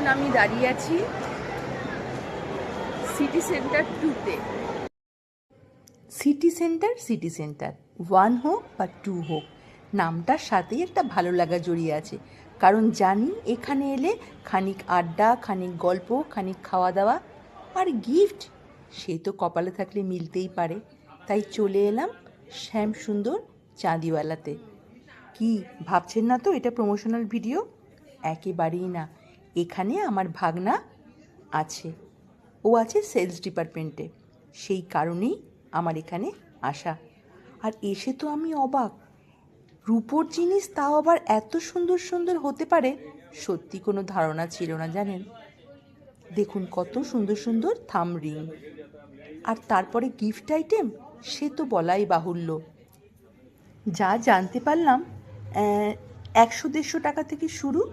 এখন আমি দাঁড়িয়ে আছি সিটি সেন্টার 2-তে। সিটি সেন্টার 1 হোক বা 2 হোক, নামটার সাথেই একটা ভালো লাগা জড়িয়ে আছে। কারণ জানি এখানে এলে খানিক আড্ডা, খানিক গল্প, খানিক খাওয়া দাওয়া আর গিফট, সে তো কপালে থাকলে মিলতেই পারে। তাই চলে এলাম শ্যামসুন্দর চাঁদিওয়ালাতে। কি ভাবছেন না তো এটা প্রমোশনাল ভিডিও? একেবারেই না। এখানে আমার ভাগনা আছে, ও আছে সেলস ডিপার্টমেন্টে। সেই কারণেই আমার এখানে আসা। আর এসে তো আমি অবাক, রূপোর জিনিস তাও আবার এত সুন্দর সুন্দর হতে পারে সত্যি কোনো ধারণা ছিল না, জানেন। দেখুন কত সুন্দর সুন্দর থাম রিং, আর তারপরে গিফট আইটেম, সে তো বলাই বাহুল্য। যা জানতে পারলাম 100-150 টাকা থেকে শুরু।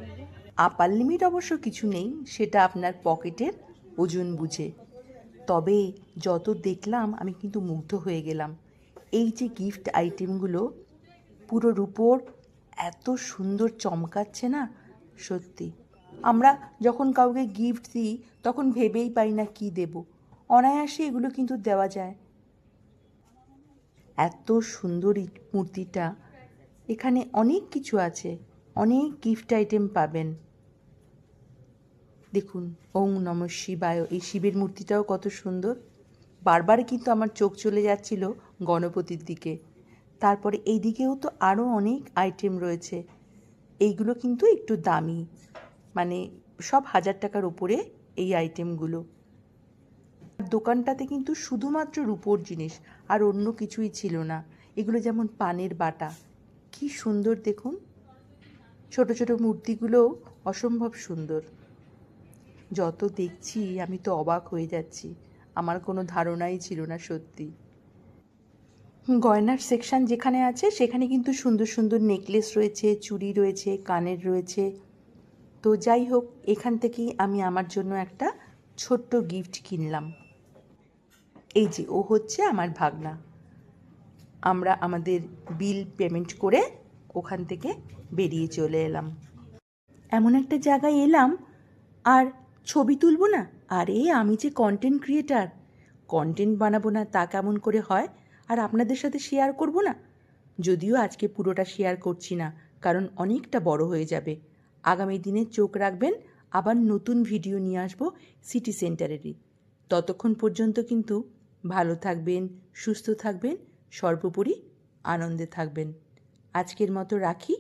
আপার লিমিট অবশ্য কিছু নেই, সেটা আপনার পকেটের ওজন বুঝে। তবে যত দেখলাম আমি কিন্তু মুগ্ধ হয়ে গেলাম। এই যে গিফট আইটেমগুলো পুরো রূপোর, এত সুন্দর চমকাচ্ছে না সত্যি। আমরা যখন কাউকে গিফট দিই তখন ভেবেই পাই না কী দেব, অনায়াসে এগুলো কিন্তু দেওয়া যায়। এত সুন্দর এই মূর্তিটা, এখানে অনেক কিছু আছে, অনেক গিফট আইটেম পাবেন। দেখুন ওং নমঃ শিবায়, এই শিবের মূর্তিটাও কত সুন্দর। বারবার কিন্তু আমার চোখ চলে যাচ্ছিল গণপতির দিকে। তারপরে এই দিকেও তো আরও অনেক আইটেম রয়েছে। এইগুলো কিন্তু একটু দামি, মানে সব 1000 টাকার উপরে এই আইটেমগুলো। দোকানটাতে কিন্তু শুধুমাত্র রূপোর জিনিস, আর অন্য কিছুই ছিল না। এগুলো যেমন পানের বাটা, কি সুন্দর দেখুন। ছোট ছোট মূর্তিগুলোও অসম্ভব সুন্দর। যত দেখছি আমি তো অবাক হয়ে যাচ্ছি, আমার কোনো ধারণাই ছিল না সত্যি। গয়নার সেকশন যেখানে আছে সেখানে কিন্তু সুন্দর সুন্দর নেকলেস রয়েছে, চুড়ি রয়েছে, কানের রয়েছে। তো যাই হোক, এখান থেকেই আমি আমার জন্য একটা ছোট্ট গিফট কিনলাম। এই যে ও হচ্ছে আমার ভাগনা। আমরা আমাদের বিল পেমেন্ট করে ওখান থেকে বেরিয়ে চলে এলাম। এমন একটা জায়গায় এলাম আর ছবি তুলব না, আরে আমি যে কন্টেন্ট ক্রিয়েটার, কন্টেন্ট বানাবো না তা কেমন করে হয়? আর আপনাদের সাথে শেয়ার করব না? যদিও আজকে পুরোটা শেয়ার করছি না, কারণ অনেকটা বড় হয়ে যাবে। আগামী দিনে চোখ রাখবেন, আবার নতুন ভিডিও নিয়ে আসবো সিটি সেন্টারেরই। ততক্ষণ পর্যন্ত কিন্তু ভালো থাকবেন, সুস্থ থাকবেন, সর্বোপরি আনন্দে থাকবেন। আজকের মতো রাখি।